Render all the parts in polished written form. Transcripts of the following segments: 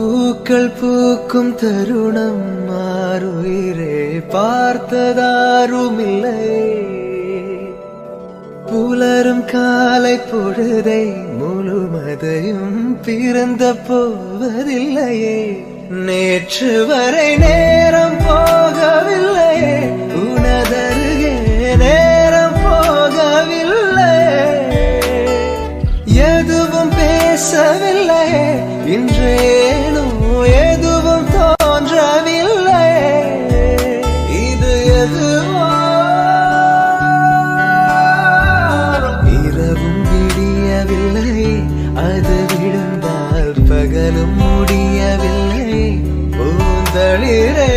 பூக்கள் பூக்கும் தருணம் மாறுயிரே பார்த்ததாருமில்லை. புலரும் காலை பொழுதை முழுமதையும் பிறந்த போவதில்லையே. நேற்று வரை நேரம் போகவில்லையே, உனதருகே நேரம் போகவில்லை. எதுவும் பேசவில்லை, இன்றேனோ எதுவும் தோன்றவில்லை. இது எதுவோ இரவும் விடியவில்லை, அது விழுந்தால் பகலும் முடியவில்லை. பூந்தளிரே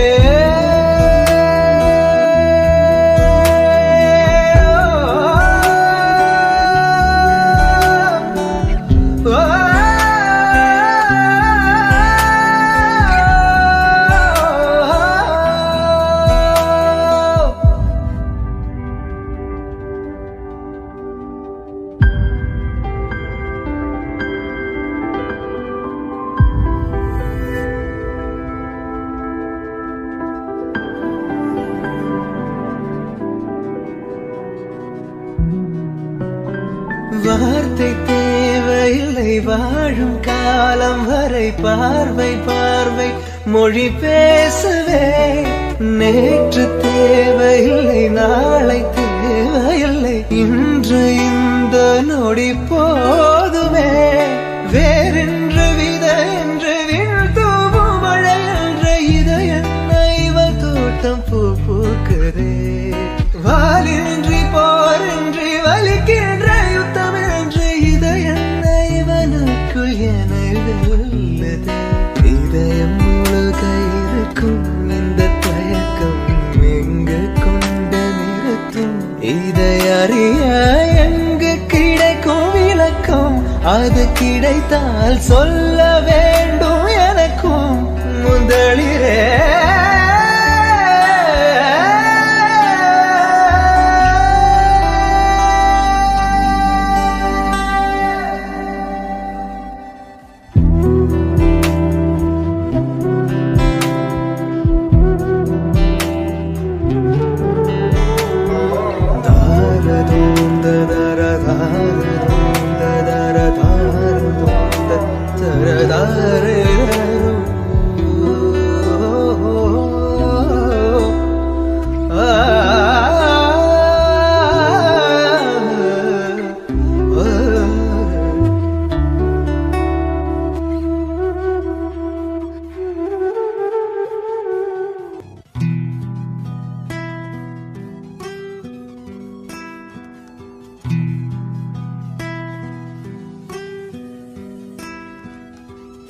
வார்த்தை தேவையில்லை, வாழும் காலம் வரை பார்வை பார்வை மொழி பேசவே. நேற்று தேவையில்லை, நாளை தேவையில்லை, இன்று இந்த நொடி போதுமே. வேறென்று வித என்று வீழ்த்தூவும் மழை என்ற இதயன்ன இவள் தோட்டம் பூ பூக்குதே. வாலின்றி போரின்றி வலிக்கின்ற யுத்தம் என்று இதயன்ன இவனுக்குள் என வெல்லுதே. இதயம் முழுக இருக்கும் இந்த தயக்கம் எங்கு கொண்டு நிறுத்தும்? இதை அறிய எங்கு கிடைக்கும் விளக்கம்? அது கிடைத்தால் சொல்ல வேண்டும் எனக்கும். முதலிரே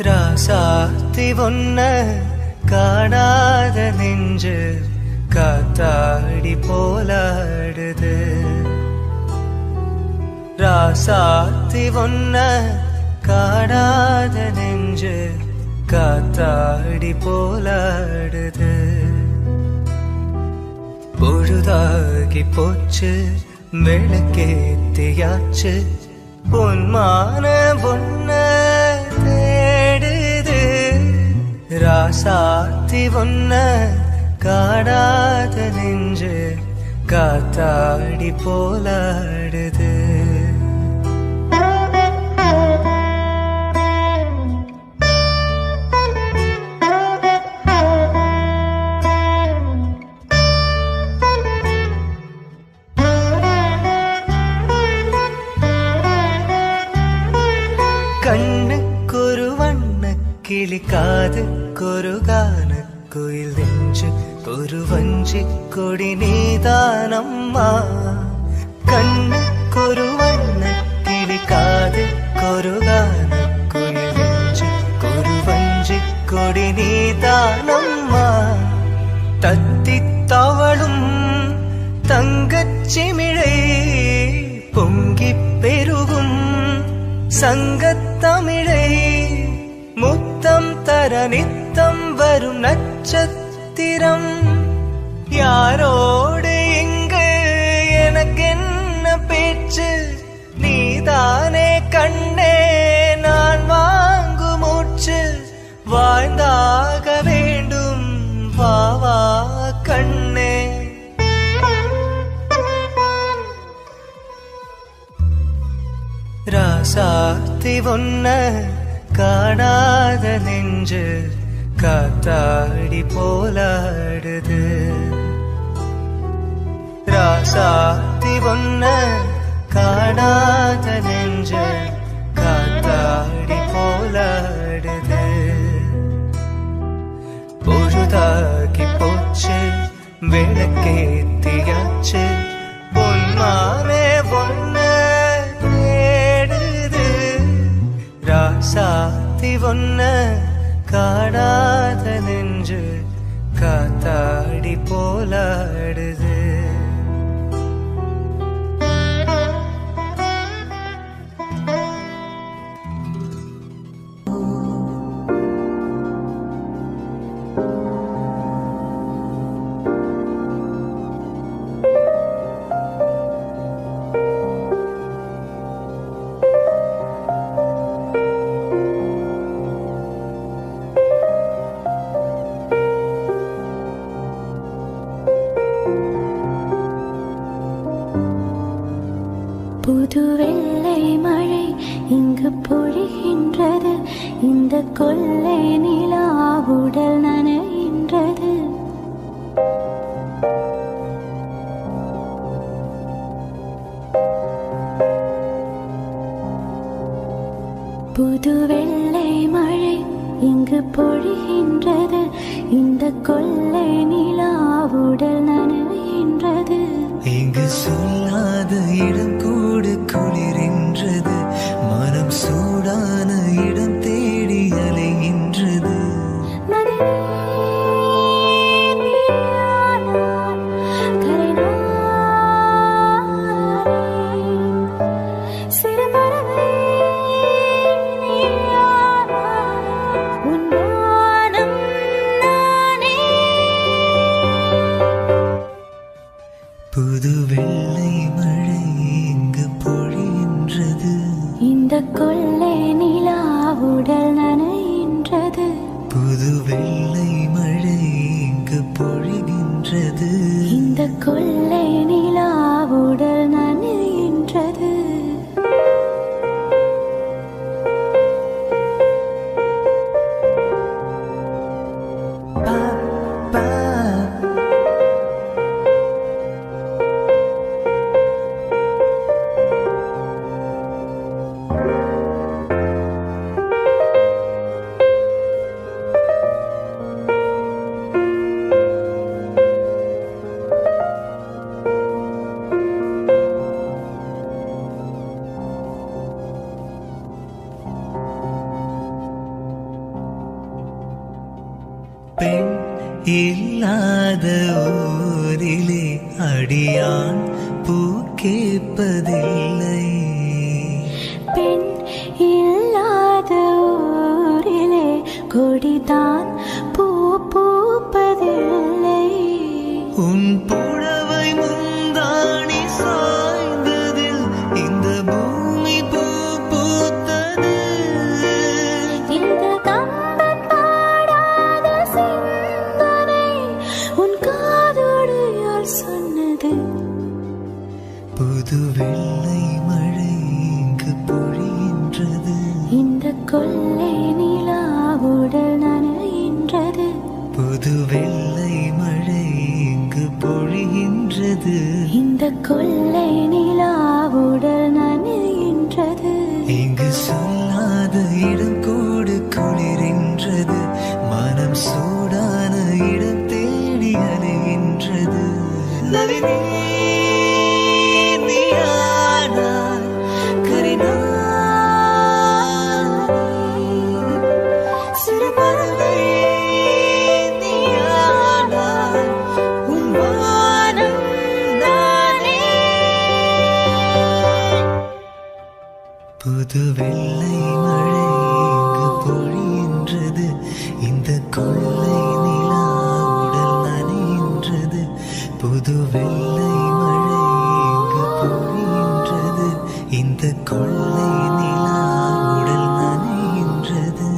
ராசாத்தி ஒன்ன காணாத நெஞ்சு காத்தாடி போலாடுது. ராசாத்தி ஒன்ன காணாத நெஞ்சு காத்தாடி போலாடுது. பொழுதாகி போச்சு, விளக்கேத்தியாச்சு, பொன்மான பொன்ன தேடுது. ராசாத்தி ஒன்ன காணாத நெஞ்சு காத்தாடி போலாடுது. கண்ணுக்கொரு வண்ண கிளி, காதுக்கொரு கான குயில், நெஞ்சு ஒரு வஞ்சி கொடி நீதானம்மா. கண்ணுக்கொரு வண்ண கிளி, காதுக்கொரு கான குயில், நெஞ்சு ஒரு வஞ்சி கொடி நீதானம்மா. தத்தி தவளும் தங்கச்சிமிழை பொங்கி பெருகும் சங்கத்தமிழை, முத்தம் தர நித்தம் வரும் நட்சத்திரம். யாரோடு இங்கு எனக்கென்ன பேச்சு? நீதானே கண்ணே நான் வாங்கு மூச்சு. வா ராசாத்தி ஒன்ன காணாத நெஞ்சு காத்தாடி போலாடுது. ராசாத்தி ஒன்ன காணாத நெஞ்சு காத்தாடி போலாடுது. பொழுதாகி போச்சு விளக்கேத்தியாச்சு பொன்மானே ஒன்ன தேடுது. ராசாத்தி ஒன்ன காணாத நெஞ்சு காத்தாடி போலாடுது. புது வெள்ளை மழை இங்கு பொழிகின்றது. இந்த கொள்ளை நிலா உடல் நனைகின்றது. புது வெள்ளை மழை இங்கு பொழிகின்றது. இந்த கொள்ளை நிலா உடல் நனைகின்றது. இங்கு சொல்லாத இடம் கூட குளிரின்றது. மனம் சூடான இடம் தேடி அலைகின்றது. புது வெள்ளை மழை இங்கு பொழிகின்றது. இந்த கொள்ளை நிலா உடல் நனைகின்றது. புது வெள்ளை மழை இங்கு பொழிகின்றது. இந்த கொள்ளை நிலா உடல் நனைகின்றது. பெண் இல்லாத ஊரிலே அடியான் பூ கேட்பதில்லை. பெண் இல்லாத ஊரிலே கொடிதான் பூ பூப்பதில்லை. உன் புடவை முந்தாணி சாய்ந்ததில் இந்த பூமி பூ பூத்தது. இந்த கம்பன் பாடாத சிந்தனை உன் காதோடு யார் சொன்னது? புது வெள்ளை மழை இங்கு பொழிகின்றது. இந்த கொள்ளை நிலா உடல் நனைகின்றது. புது வெள்ளை மழை இங்கு பொழிகின்றது. இந்த கொள்ளை நிலா உடல் நனைகின்றது. இங்கு சொல்லாத இடம் கூட குளிரின்றது. மனம் சூடான இடம் தேடி அலைகின்றது. நளினி நீயானாய் கரினாய். சிறு பறவை நீயானாய் உன் வானம் நானே. புது வெள்ளை மழை இங்கு பொழிகின்றது. இந்த கொள்ளை நிலா உடல் நனைகின்றது. புது வெள்ளை மழை இங்கு பொழிகின்றது. இந்த கொள்ளை நிலா உடல் நனைகின்றது.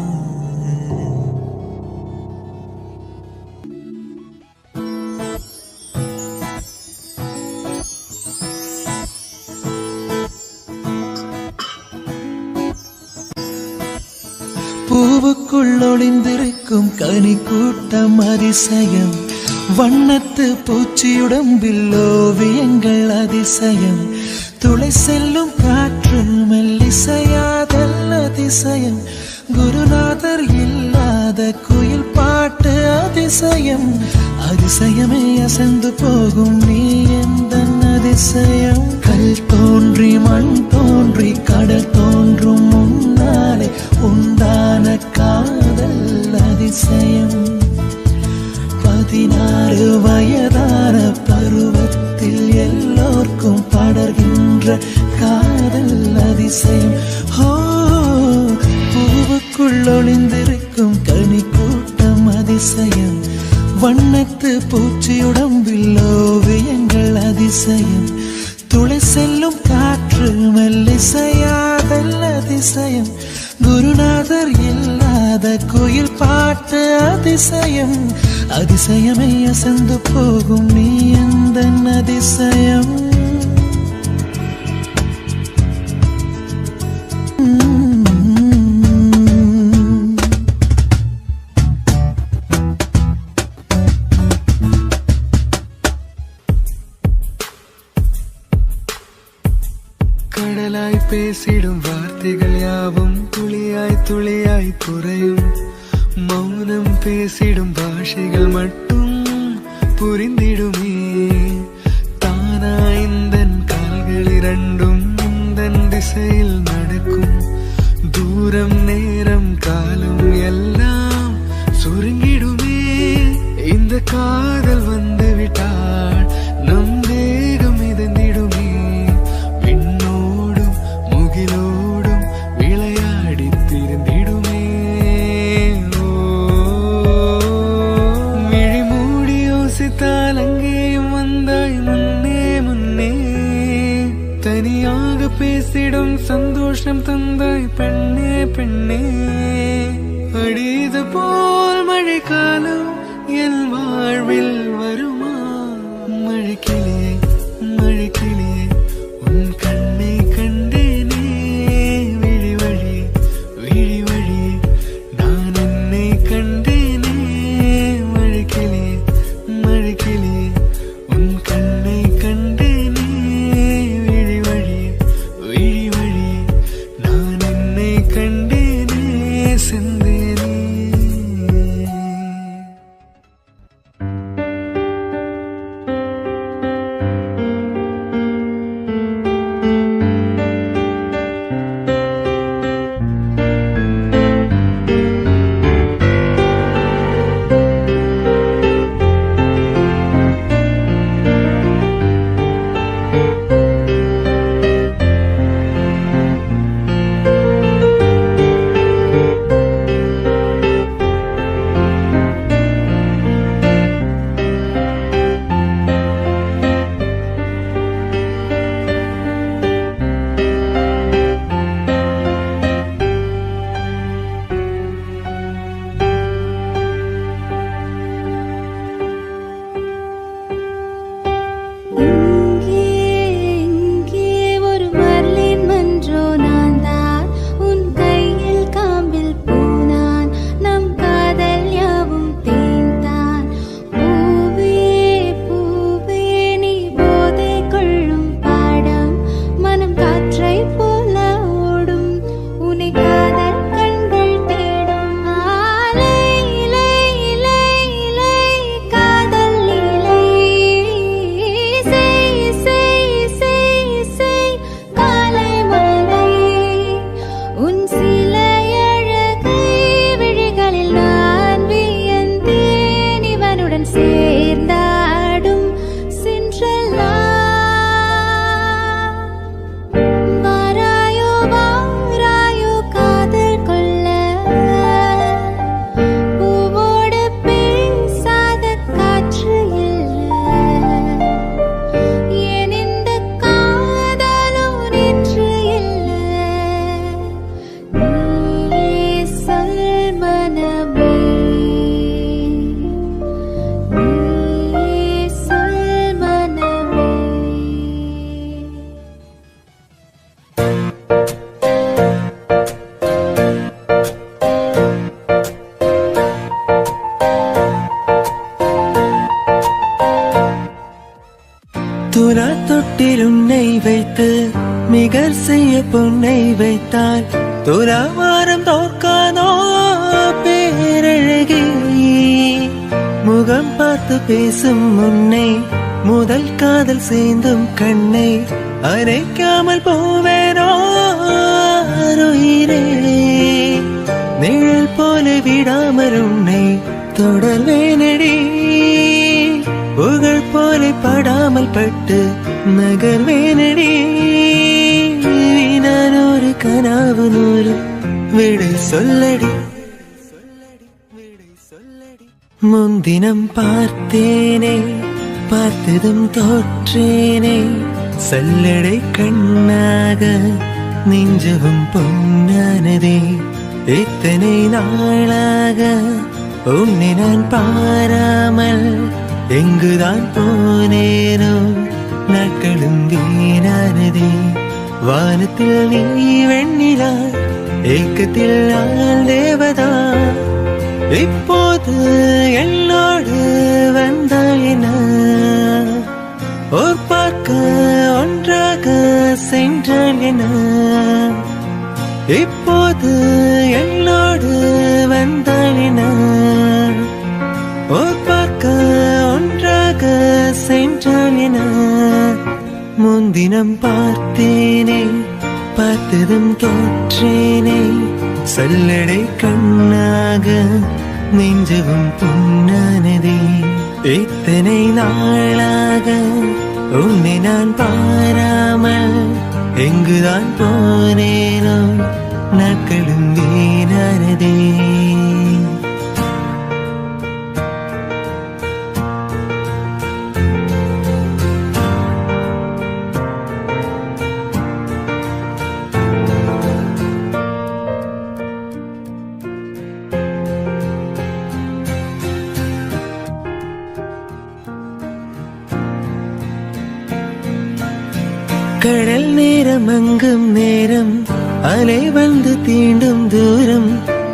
பூவுக்குள் ஒளிந்திருக்கும் கனி கூட்டம் அதிசயம், வண்ணத்து பூச்சியுடம்பில் ஓவியங்கள் அதிசயம், துளை செல்லும் காற்று மெல்லிசையாதல் அதிசயம், குருநாதர் இல்லாத குயில் பாட்டு அதிசயம், அதிசயமே அசந்து போகும் நீ எந்த அதிசயம். கல் தோன்றி மண் தோன்றி கடல் தோன்றும் முன்னாலே உண்டான காதல் அதிசயம், 16 வயதான பருவத்தில் எல்லோர்க்கும் படர்கின்ற காதல் அதிசயம். ஓ, பூவுக்குள் ஒளிந்திருக்கும் கனி கூட்டம் அதிசயம், வண்ணத்து பூச்சியுடம்பில் ஓவியங்கள் அதிசயம், துளை செல்லும் காற்று மெல்லிசையாதல் அதிசயம், குருநாதர் இல்லாத குயில் பாட்டு அதிசயம், அதிசயமே அசந்து போகும் நீ எந்த அதிசயம். கடலாய் பேசிடும் வார்த்தைகள் யாவும் துளியாய் துளியாய் குறையும், மௌனம் பேசிடும் பாஷைகள் மட்டும் புரிந்திடுமே, தானா இந்தன் கால்கள் இரண்டும் இந்தன் திசையில் நடக்கும், தூரம் நேரம் காலம் எல்லாம் சுருங்கிடுமே, இந்த காதல் வந்து விட்டால் நம் தேகம் மிதந்திடுமே, விண்ணோடும் முகிலோடும் விளையாடி திரிந்திடுமே. மிழி மூடி யோசித்தால் அங்கேயும் வந்தாய் முன்னே முன்னே, தனியாக பேசிடும் சந்தோஷம் தந்தாய் பெண்ணே பெண்ணே, அடிது போல் மழைக்காலம் என் வாழ்வில் வருமா, மழைக்கிளியே மழைக்கிளியே உன் கண்ணை கண்டேனே, விழி வழி விழி வழி நான் என்னை கண்டேனே, மழைக்கிளியே மழைக்கிளியே உன் கண்ணை கண்டேனே, விழி வழி விழி வழி நான் என்னை கண்டேனே, செந்தேனே. நிகர் செய்ய பொன்னை வைத்தால் துலாவாரம் தோற்காதோ பேரழகி. முகம் பார்த்து பேசும் முன்னை முதல் காதல் சேர்ந்தும் கண்ணை அரைக்காமல் போவேனோ உயிரே. நிழல் போல விடாமல் உன்னை தொடர்வேனடி. புகழ் போல படாமல் பட்டு நகர்வேனடி. நான் ஒரு கனாவு நூறு விடை சொல்லடி. முன்தினம் பார்த்தேனே பார்த்ததும் தோற்றேனே சல்லடை கண்ணாக நெஞ்சவும் பொன்னானதே. இத்தனை நாளாக உன்னை நான் பாராமல் எங்குதான் போனேனோ நாட்களும் வீணானதே. வானத்தில் நீ வெண்ணிலா ஏக்கத்தில் நான் தேவதா. இப்போது என்னோடு வந்தால் என்ன ஓர் பார்க்க ஒன்றாக சென்றால் என்ன. இப்போது என்னோடு வந்தால் என்ன ஓர் பார்க்க ஒன்றாக சென்றால் என்ன. முன்தினம் பார்த்தேனே பார்த்ததும் தோற்றேனே சல்லடை கண்ணாக நெஞ்சவும் பொன்னானதே. இத்தனை நாளாக உன்னை நான் பாராமல் எங்குதான் போனேனோ நாட்களும் வீணானதே. கடல் நேரம் அங்கும் நேரம் அலை வந்து தீண்டும் தூரம்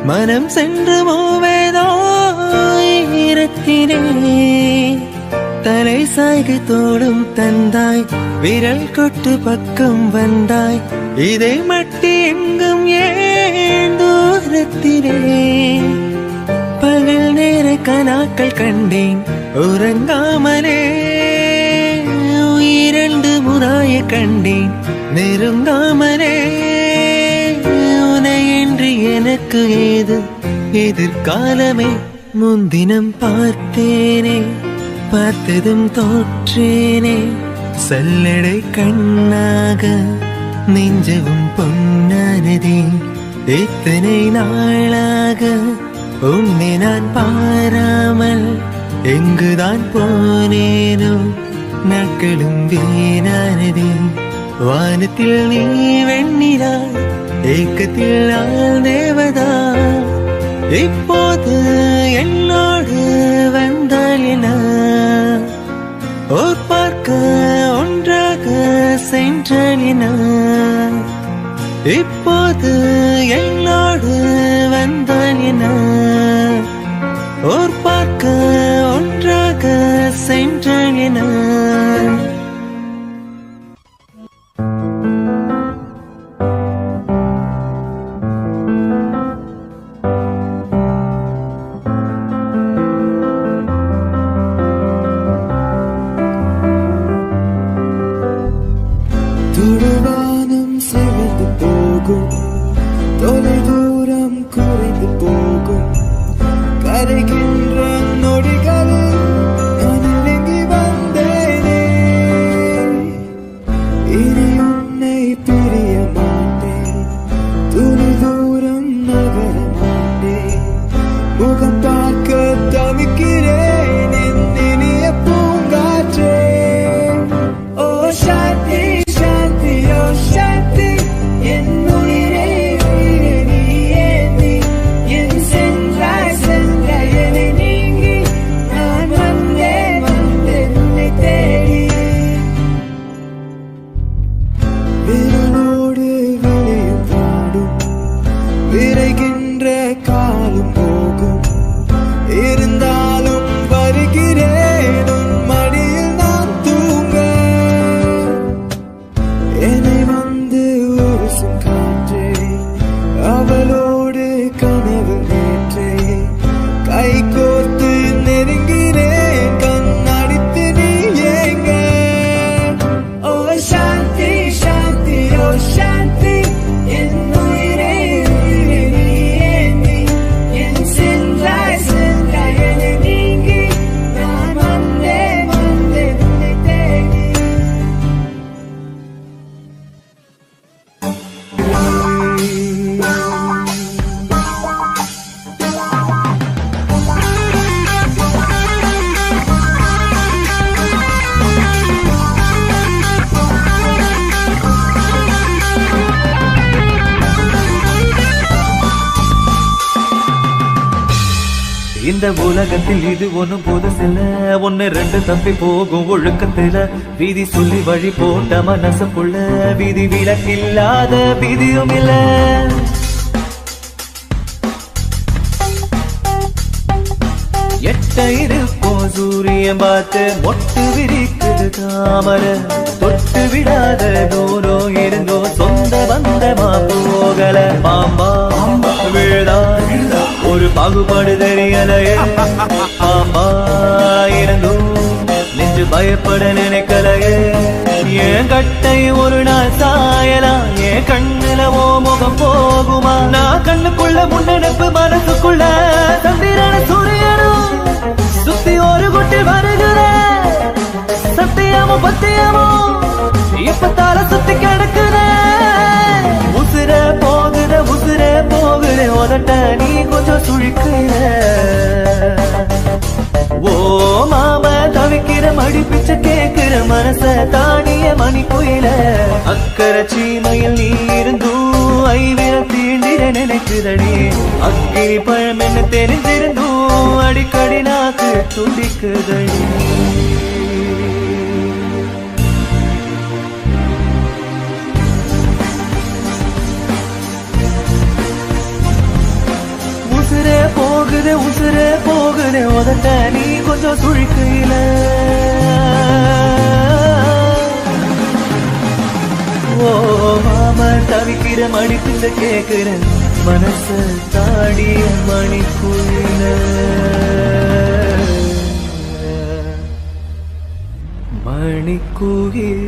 மனம் சென்று மூவேதோ ஈரத்தினே. தலை சாய்கை தோடும் தந்தாய் விரல் கொட்டு பக்கம் வந்தாய் இதை மட்டி எங்கும் ஏன் தூரத்தினே. பகல் நேர கனாக்கள் கண்டேன் உறங்காமலே. இரண்டு முறாய கண்டேன் நெருங்காமலே. உனையின்றி எனக்கு ஏது எதிர்காலமே. முன்தினம் பார்த்தேனே பார்த்ததும் தோற்றேனே சல்லடை கண்ணாக நெஞ்சவும் பொன்னானதே. இத்தனை நாளாக உன்னை நான் பாராமல் எங்குதான் போனேனோ நாட்களும் வீணானதே. வானத்தில் நீ வெண்ணிலா ஏக்கத்தில் நான் தேவதா. இப்போது என்னோடு வந்தால் என்ன ஓர் பார்க்க ஒன்றாக சென்றால் என்ன. இப்போது என்னோடு வந்தால் என்ன ஓர் பார்க்க ஒன்றாக சென்றால் என்ன. துடுவானம் சிவந்து போகும் தொலை தூரம் குறைந்து போகும் கரைகின்ற நொடிகளில் நான் இறங்கி வந்தேனே. இனி உன்னை பிரிய மாட்டேன் துளி தூரம் நகர மாட்டேன். முகம் பார்க்க தவிக்கிறேன் என் இனிய பூங்காற்றே. ஓ சாந்தி சாந்தி ஓ சாந்தி என் உயிரே உயிரே நீயே நீ. என் சென்றாய் சென்றாய் என்னை நீங்கி நான் வந்தேன் வந்தேன் உன்னை தேடி. விரலோடு விளையும் பாடும் விரைகின்ற காலம் போகும். இருந்தாலும் வருகிறேன் உன் மடியில் நான் தூங்க. என்னை வந்து இந்த உலகத்தில் இது ஒண்ணும் புதுசில்ல, ஒன்னு ரெண்டு தப்பி போகும் ஒழுக்கத்துல. வீதி சொல்லி வழி போட்ட மனசுக்குள்ள வீதி விலக்கில்லாத விதியும் இல்ல. எட்ட இருக்கும் சூரியன் பார்த்து மொட்டு விரிக்குது தாமரை. தொட்டு விடாத தூரம் இருந்தோ சொந்த பந்தமா போகல. பாம்பா விழுதா ஒரு பாகுபாடு தெரியலையே. பாம்பா இருந்தும் நெஞ்சு பயப்பட நினைக்கலையே. என் கட்டை ஒரு நாள் சாயலாம், என் கண்ணுல ஓ முகம் போகுமா? நான் கண்ணுக்குள்ள முன்னெடுப்பு மனசுக்குள்ள சந்திரன சூரியனும் சுத்தி ஒரு குட்டி வருகிற. சத்தியமோ பத்தியமோ இப்ப தலை சுத்தி கிடக்குற. உசுர போகுற உசுர போகுற உதட்ட நீ கொஞ்சம் சுழிக்கிற. ஓ மாம தவிக்கிற மடி பிச்சை கேக்குற மனச தானிய மணி குயில. அக்கறை சீமையில் நீ இருந்தும் ஐவிர தீண்டிட நினைக்குதடி. அக்கினி பழம் என்ன தெரிஞ்சிருந்தும் அடிக்கடி நாக்கு துடிக்குதடி. உசுரே போகுது உசுரே போகுது உதட்ட நீ கொஞ்சம் சுழிக்கையில. ஓ மாம தவிக்கிற மடிப்பிந்த கேக்குற மனச தாடிய மணிக்குயில. மணிக்குயில